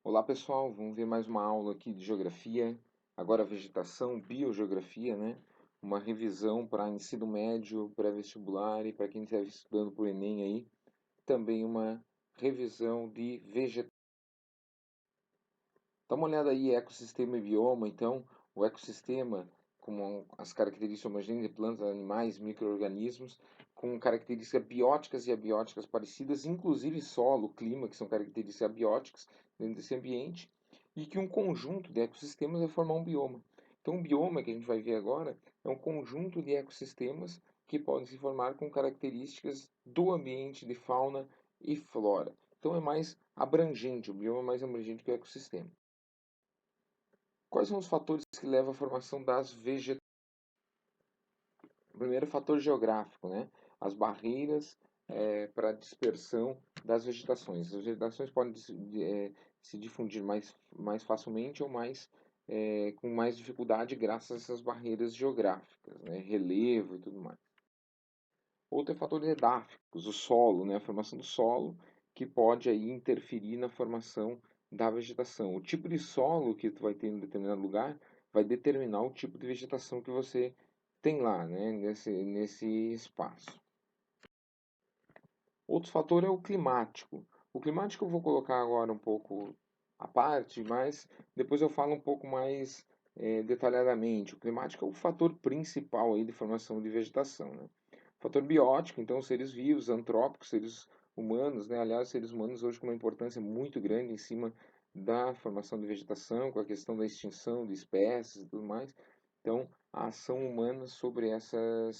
Olá pessoal, vamos ver mais uma aula aqui de geografia, agora vegetação, biogeografia, né? Uma revisão para ensino médio, pré-vestibular e para quem estiver estudando para o Enem aí, também uma revisão de vegetação. Dá uma olhada aí, ecossistema e bioma, então, o ecossistema, como as características homogêneas de plantas, animais, micro-organismos, com características bióticas e abióticas parecidas, inclusive solo, clima, que são características abióticas dentro desse ambiente, e que um conjunto de ecossistemas vai formar um bioma. Então, um bioma que a gente vai ver agora é um conjunto de ecossistemas que podem se formar com características do ambiente de fauna e flora. Então, é mais abrangente, o bioma é mais abrangente que o ecossistema. Quais são os fatores que levam à formação das vegetações? Primeiro, fator geográfico, né? As barreiras para a dispersão das vegetações. As vegetações podem se difundir mais facilmente ou com mais dificuldade graças a essas barreiras geográficas, né? Relevo e tudo mais. Outro é fatores edáficos, o solo, né? A formação do solo, que pode aí interferir na formação da vegetação. O tipo de solo que tu vai ter em um determinado lugar vai determinar o tipo de vegetação que você tem lá, né? Nesse espaço. Outro fator é o climático. O climático eu vou colocar agora um pouco à parte, mas depois eu falo um pouco mais detalhadamente. O climático é o fator principal aí de formação de vegetação, né? Fator biótico, então seres vivos, antrópicos, seres humanos, né? Aliás, seres humanos hoje com uma importância muito grande em cima da formação de vegetação, com a questão da extinção de espécies e tudo mais. Então, a ação humana sobre essa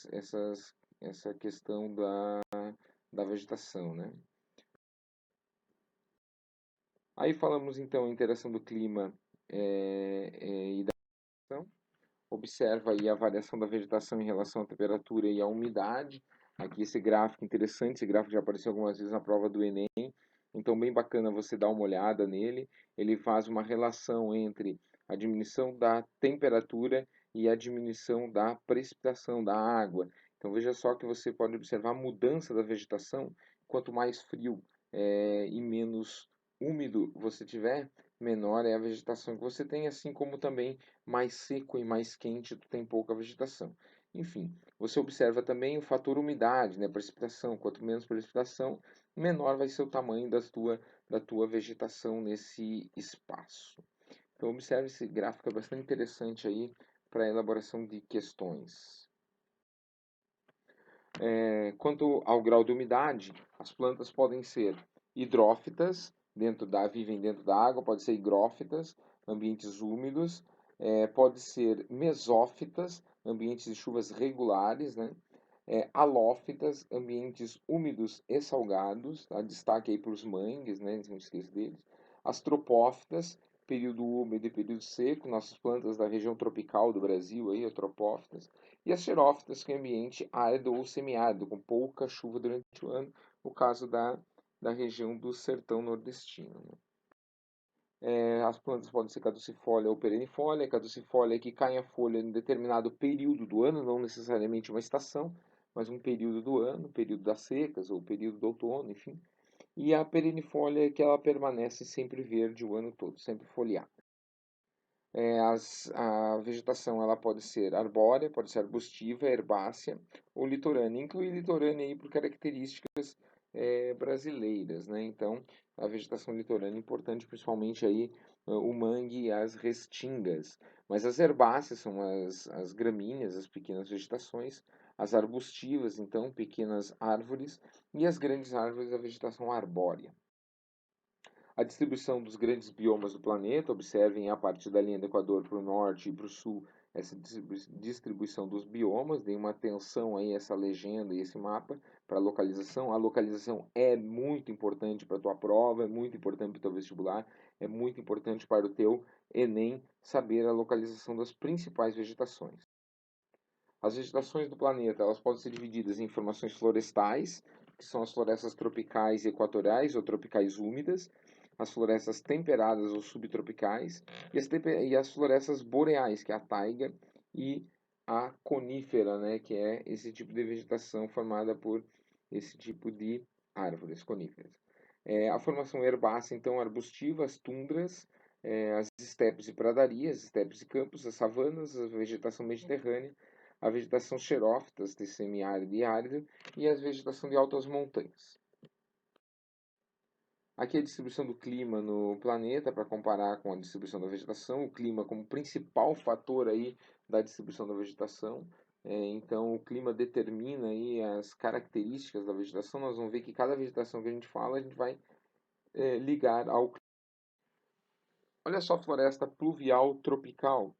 questão da vegetação, né? Aí falamos então a interação do clima e da vegetação. Observa aí a variação da vegetação em relação à temperatura e à umidade. Aqui esse gráfico interessante, esse gráfico já apareceu algumas vezes na prova do Enem, então bem bacana você dar uma olhada nele. Ele faz uma relação entre a diminuição da temperatura e a diminuição da precipitação da água. Então veja só que você pode observar a mudança da vegetação, quanto mais frio e menos úmido você tiver, menor é a vegetação que você tem, assim como também mais seco e mais quente, tu tem pouca vegetação. Enfim, você observa também o fator umidade, né, precipitação. Quanto menos precipitação, menor vai ser o tamanho da tua vegetação nesse espaço. Então, observe esse gráfico, é bastante interessante aí para a elaboração de questões. Quanto ao grau de umidade, as plantas podem ser hidrófitas, vivem dentro da água, pode ser higrófitas, ambientes úmidos, pode ser mesófitas, ambientes de chuvas regulares, né? Halófitas, ambientes úmidos e salgados, tá? Destaque aí para os mangues, né? Não esqueça deles. As tropófitas, período úmido e período seco, nossas plantas da região tropical do Brasil, aí, tropófitas. E as xerófitas, que é ambiente árido ou semiárido, com pouca chuva durante o ano, no caso da região do sertão nordestino, né? As plantas podem ser caducifólia ou perennifólia. Caducifólia é que cai a folha em determinado período do ano, não necessariamente uma estação, mas um período do ano, período das secas ou período do outono, enfim. E a perennifólia é que ela permanece sempre verde o ano todo, sempre foliada. A vegetação ela pode ser arbórea, pode ser arbustiva, herbácea ou litorânea. Inclui litorânea aí por características brasileiras, né? Então, a vegetação litorânea é importante, principalmente aí o mangue e as restingas. Mas as herbáceas são as gramíneas, as pequenas vegetações, as arbustivas, então, pequenas árvores, e as grandes árvores, a vegetação arbórea. A distribuição dos grandes biomas do planeta, observem a partir da linha do Equador para o norte e para o sul, essa distribuição dos biomas, deem uma atenção aí a essa legenda e esse mapa para a localização. A localização é muito importante para a tua prova, é muito importante para o teu vestibular, é muito importante para o teu Enem saber a localização das principais vegetações. As vegetações do planeta, elas podem ser divididas em formações florestais, que são as florestas tropicais e equatoriais ou tropicais úmidas, as florestas temperadas ou subtropicais e as florestas boreais, que é a taiga e a conífera, né, que é esse tipo de vegetação formada por esse tipo de árvores coníferas. A formação herbácea, então, arbustiva, as tundras, as estepes e pradarias, estepes e campos, as savanas, a vegetação mediterrânea, a vegetação xerófitas, de semiárido e árido, e a vegetação de altas montanhas. Aqui é a distribuição do clima no planeta, para comparar com a distribuição da vegetação, o clima como principal fator aí da distribuição da vegetação. Então, o clima determina aí as características da vegetação. Nós vamos ver que cada vegetação que a gente fala, a gente vai ligar ao clima. Olha só a floresta pluvial tropical.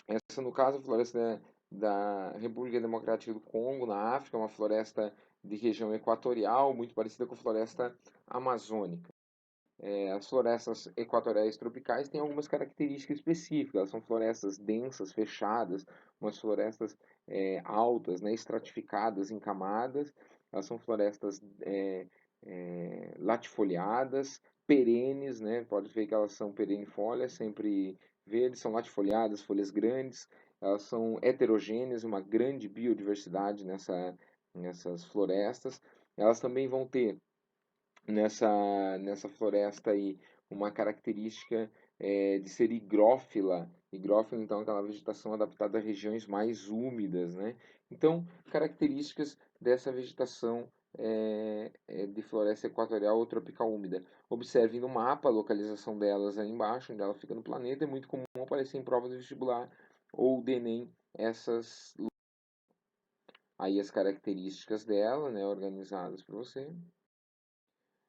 Essa, no caso, a floresta da República Democrática do Congo, na África, uma floresta de região equatorial, muito parecida com a floresta amazônica. As florestas equatoriais tropicais têm algumas características específicas. Elas são florestas densas, fechadas, umas florestas altas, né, estratificadas em camadas. Elas são florestas latifoliadas, perenes, né? Pode ver que elas são perennifólias, sempre verdes, são latifoliadas, folhas grandes. Elas são heterogêneas, uma grande biodiversidade nessas florestas. Elas também vão ter nessa floresta aí uma característica de ser higrófila. Higrófila, então, é aquela vegetação adaptada a regiões mais úmidas, né? Então, características dessa vegetação de floresta equatorial ou tropical úmida. Observe no mapa a localização delas aí embaixo, onde ela fica no planeta. É muito comum aparecer em provas de vestibular ou de Enem essas aí as características dela, né, organizadas para você.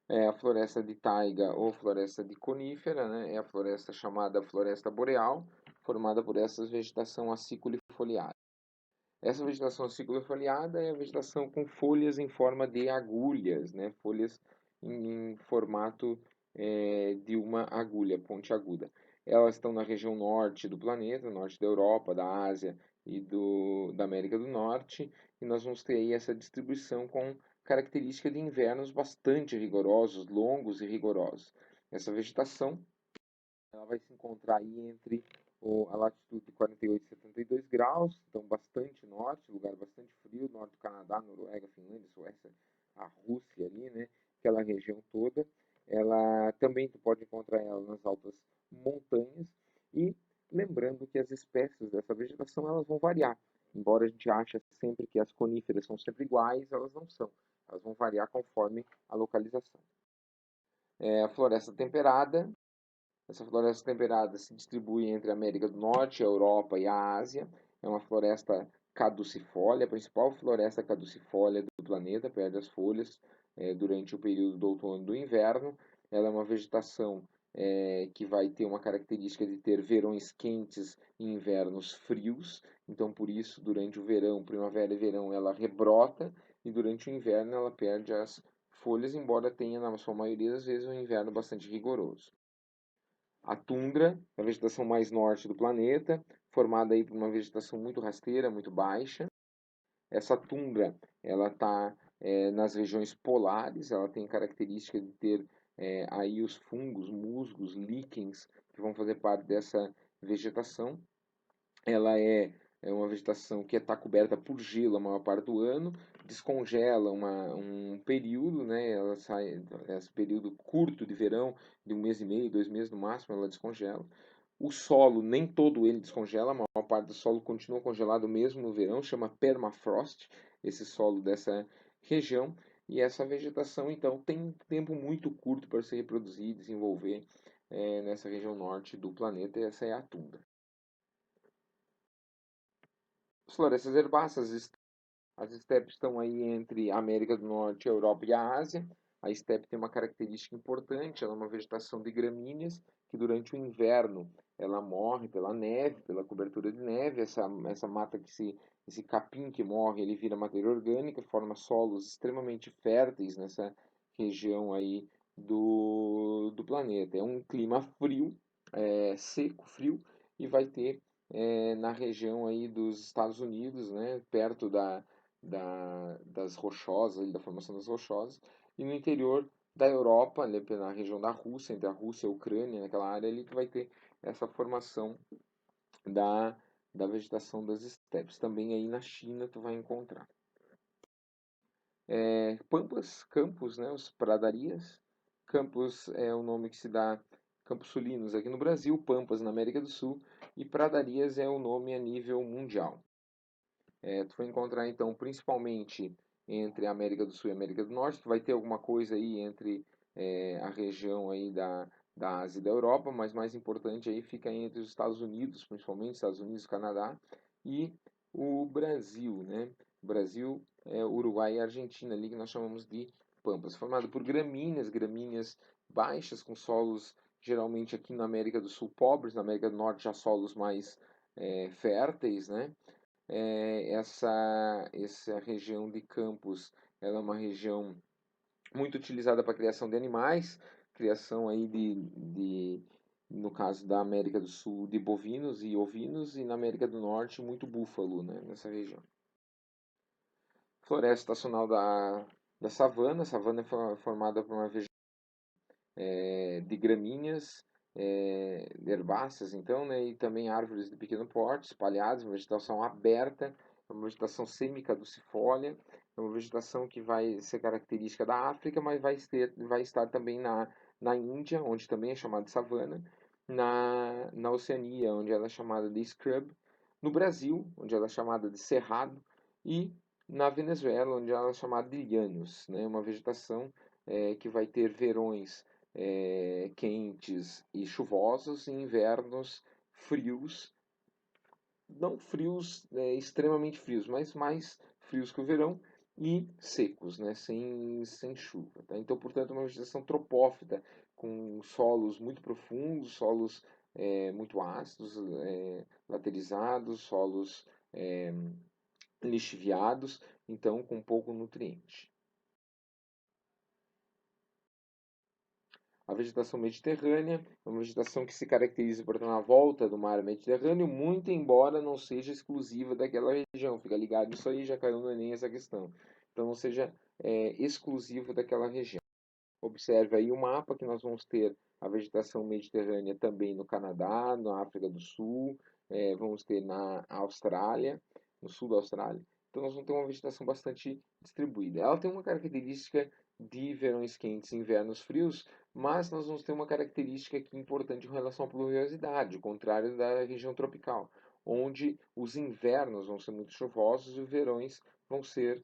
A floresta de taiga ou floresta de conífera, né? É a floresta chamada floresta boreal, formada por essa vegetação aciculifoliada. Essa vegetação aciculifoliada é a vegetação com folhas em forma de agulhas, né? Folhas em formato de uma agulha pontiaguda. Elas estão na região norte do planeta, norte da Europa, da Ásia e da América do Norte, e nós vamos ter aí essa distribuição com característica de invernos bastante rigorosos, longos e rigorosos. Essa vegetação ela vai se encontrar aí entre a latitude de 48 e 72 graus, então bastante norte, lugar bastante frio, norte do Canadá, Noruega, Finlândia, Suécia, a Rússia ali, né? Aquela região toda. Ela também tu pode encontrar ela nas altas montanhas e lembrando que as espécies dessa vegetação elas vão variar. Embora a gente ache sempre que as coníferas são sempre iguais, elas não são. Elas vão variar conforme a localização. A floresta temperada, essa floresta temperada se distribui entre a América do Norte, a Europa e a Ásia. É uma floresta caducifólia, a principal floresta caducifólia do planeta, perde as folhas durante o período do outono e do inverno. Ela é uma vegetação que vai ter uma característica de ter verões quentes e invernos frios. Então, por isso, durante o verão, primavera e verão, ela rebrota e durante o inverno ela perde as folhas, embora tenha, na sua maioria das vezes, um inverno bastante rigoroso. A tundra é a vegetação mais norte do planeta, formada aí por uma vegetação muito rasteira, muito baixa. Essa tundra, ela está nas regiões polares, ela tem característica de ter aí os fungos, musgos, líquens, que vão fazer parte dessa vegetação. Ela é uma vegetação que está coberta por gelo a maior parte do ano, descongela um período, né? Ela sai esse período curto de verão, de um mês e meio, 2 meses no máximo, ela descongela. O solo, nem todo ele descongela, a maior parte do solo continua congelado mesmo no verão, chama permafrost, esse solo dessa região. E essa vegetação, então, tem um tempo muito curto para se reproduzir e desenvolver nessa região norte do planeta, e essa é a tundra. Florestas herbáceas, as estepes estão aí entre a América do Norte, a Europa e a Ásia. A estepe tem uma característica importante, ela é uma vegetação de gramíneas que durante o inverno ela morre pela neve, pela cobertura de neve. Essa mata esse capim que morre, ele vira matéria orgânica, forma solos extremamente férteis nessa região aí do planeta. É um clima frio, seco, frio, e vai ter na região aí dos Estados Unidos, né, perto das rochosas, da formação das rochosas, e no interior da Europa, ali na região da Rússia, entre a Rússia e a Ucrânia, naquela área ali, que vai ter essa formação da, da vegetação das estepes. Também aí na China tu vai encontrar. Pampas, campos, né, os pradarias, Campos é o nome que se dá Campos Sulinos aqui no Brasil, Pampas na América do Sul e Pradarias é o nome a nível mundial. Tu vai encontrar então principalmente entre a América do Sul e a América do Norte, tu vai ter alguma coisa aí entre a região aí da Ásia e da Europa, mas mais importante aí fica entre os Estados Unidos, principalmente Estados Unidos, Canadá e o Brasil, né? Brasil, Uruguai e Argentina ali que nós chamamos de pampas, formado por gramíneas baixas com solos geralmente aqui na América do Sul pobres, na América do Norte já solos mais férteis, né? Essa região de Campos, ela é uma região muito utilizada para a criação de animais, criação aí no caso da América do Sul, de bovinos e ovinos, e na América do Norte, muito búfalo, né, nessa região. Floresta estacional da savana, a savana é formada por uma vegetação de gramíneas, herbáceas, então, né, e também árvores de pequeno porte, espalhadas, uma vegetação aberta, uma vegetação semi-caducifólia, é uma vegetação que vai ser característica da África, mas vai estar também na Índia, onde também é chamada de savana, na Oceania, onde ela é chamada de scrub, no Brasil, onde ela é chamada de cerrado, e na Venezuela, onde ela é chamada de llanos, né, uma vegetação que vai ter verões quentes e chuvosos e invernos frios, não frios, extremamente frios, mas mais frios que o verão e secos, né, sem chuva. Tá? Então, portanto, uma vegetação tropófita, com solos muito profundos, solos muito ácidos, laterizados, solos lixiviados, então com pouco nutriente. A vegetação mediterrânea é uma vegetação que se caracteriza por estar na volta do mar Mediterrâneo, muito embora não seja exclusiva daquela região. Fica ligado nisso aí, já caiu no Enem essa questão. Então, não seja exclusivo daquela região. Observe aí o mapa que nós vamos ter a vegetação mediterrânea também no Canadá, na África do Sul, vamos ter na Austrália, no sul da Austrália. Então nós vamos ter uma vegetação bastante distribuída. Ela tem uma característica de verões quentes e invernos frios, mas nós vamos ter uma característica aqui importante em relação à pluviosidade, o contrário da região tropical, onde os invernos vão ser muito chuvosos e os verões vão ser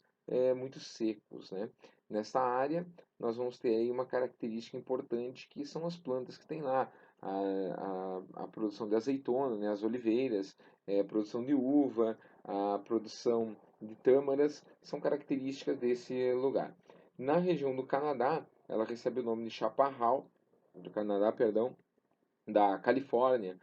muito secos, né? Nessa área, nós vamos ter aí uma característica importante que são as plantas que tem lá. A produção de azeitona, né, as oliveiras, a produção de uva, a produção de tâmaras, são características desse lugar. Na região do Canadá, ela recebe o nome de chaparral, do Canadá, perdão, da Califórnia,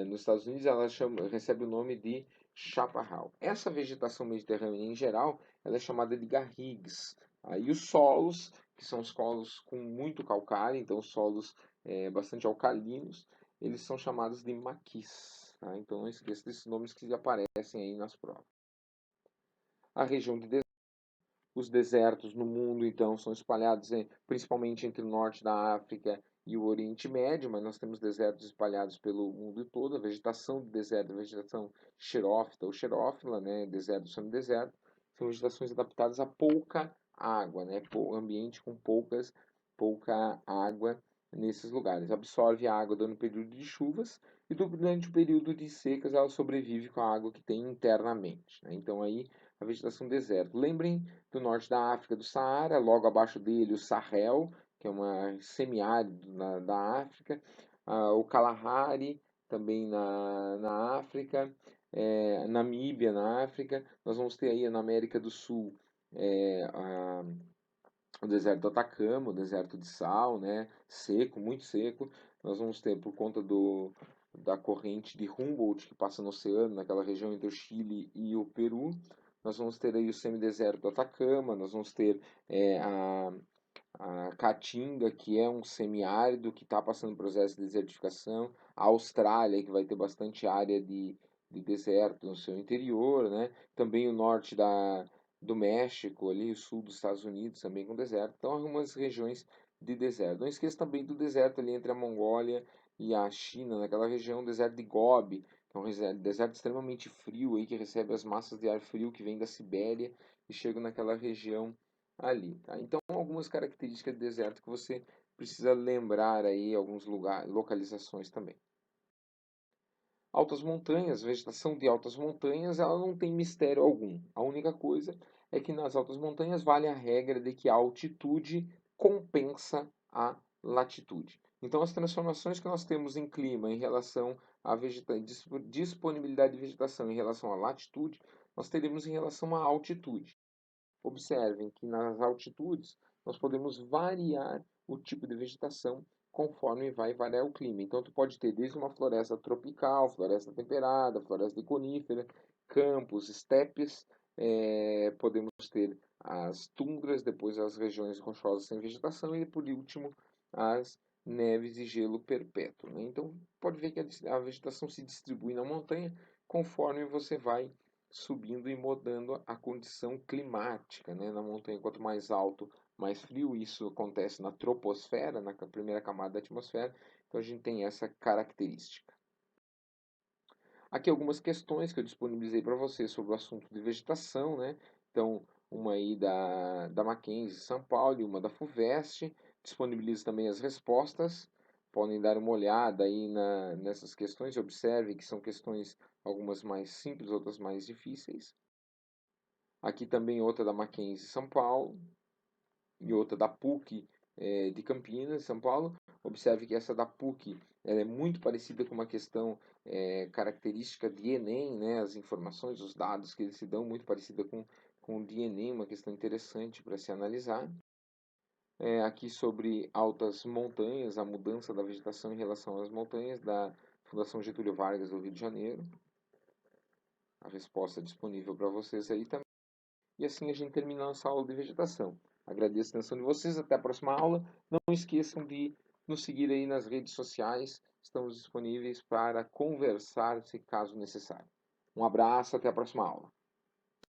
nos Estados Unidos, ela recebe o nome de chaparral. Essa vegetação mediterrânea em geral, ela é chamada de garrigues. Aí os solos, que são solos com muito calcário, então solos bastante alcalinos, eles são chamados de maquis. Tá? Então não esqueça desses nomes que aparecem aí nas provas. A região de os desertos no mundo, então, são espalhados principalmente entre o norte da África e o Oriente Médio, mas nós temos desertos espalhados pelo mundo todo. A vegetação do deserto, a vegetação xerófita ou xerófila, né, deserto sendo deserto, são vegetações adaptadas a pouca água, né, ambiente com pouca água nesses lugares. Absorve a água durante o período de chuvas e durante o período de secas ela sobrevive com a água que tem internamente. Né? Então aí a vegetação deserto. Lembrem do norte da África, do Saara, logo abaixo dele o Sahel, que é uma semiárido da África, o Kalahari, também na África, Namíbia, na África. Nós vamos ter aí na América do Sul o deserto do Atacama, o deserto de sal, né, seco, muito seco. Nós vamos ter, por conta da corrente de Humboldt que passa no oceano, naquela região entre o Chile e o Peru, nós vamos ter aí o semideserto do Atacama, nós vamos ter a Caatinga, que é um semiárido que está passando por processo de desertificação, a Austrália, que vai ter bastante área de deserto no seu interior, né? Também o norte do México, ali, o sul dos Estados Unidos, também com deserto. Então, algumas regiões de deserto. Não esqueça também do deserto ali entre a Mongólia e a China, naquela região, o deserto de Gobi, que é um deserto extremamente frio, aí, que recebe as massas de ar frio que vem da Sibéria e chegam naquela região ali, tá? Então, algumas características de deserto que você precisa lembrar aí alguns lugares, localizações também. Altas montanhas, vegetação de altas montanhas, ela não tem mistério algum. A única coisa é que nas altas montanhas vale a regra de que a altitude compensa a latitude. Então, as transformações que nós temos em clima em relação à disponibilidade de vegetação em relação à latitude, nós teremos em relação à altitude. Observem que nas altitudes nós podemos variar o tipo de vegetação conforme vai variar o clima. Então, tu pode ter desde uma floresta tropical, floresta temperada, floresta de conífera, campos, estepes, podemos ter as tundras, depois as regiões rochosas sem vegetação e, por último, as neves e gelo perpétuo. Né? Então, pode ver que a vegetação se distribui na montanha conforme você vai subindo e mudando a condição climática, né? Na montanha, quanto mais alto, mais frio. Isso acontece na troposfera, na primeira camada da atmosfera. Então a gente tem essa característica. Aqui algumas questões que eu disponibilizei para você sobre o assunto de vegetação, né? Então, uma aí da Mackenzie São Paulo e uma da FUVEST. Disponibilizo também as respostas. Podem dar uma olhada aí nessas questões. Observe que são questões, algumas mais simples, outras mais difíceis. Aqui também outra da Mackenzie São Paulo e outra da PUC de Campinas, São Paulo. Observe que essa da PUC ela é muito parecida com uma questão característica de Enem, né? As informações, os dados que eles se dão, muito parecida com o de Enem, uma questão interessante para se analisar. Aqui sobre altas montanhas, a mudança da vegetação em relação às montanhas, da Fundação Getúlio Vargas do Rio de Janeiro. A resposta é disponível para vocês aí também. E assim a gente termina a nossa aula de vegetação. Agradeço a atenção de vocês. Até a próxima aula. Não esqueçam de nos seguir aí nas redes sociais. Estamos disponíveis para conversar se caso necessário. Um abraço, até a próxima aula.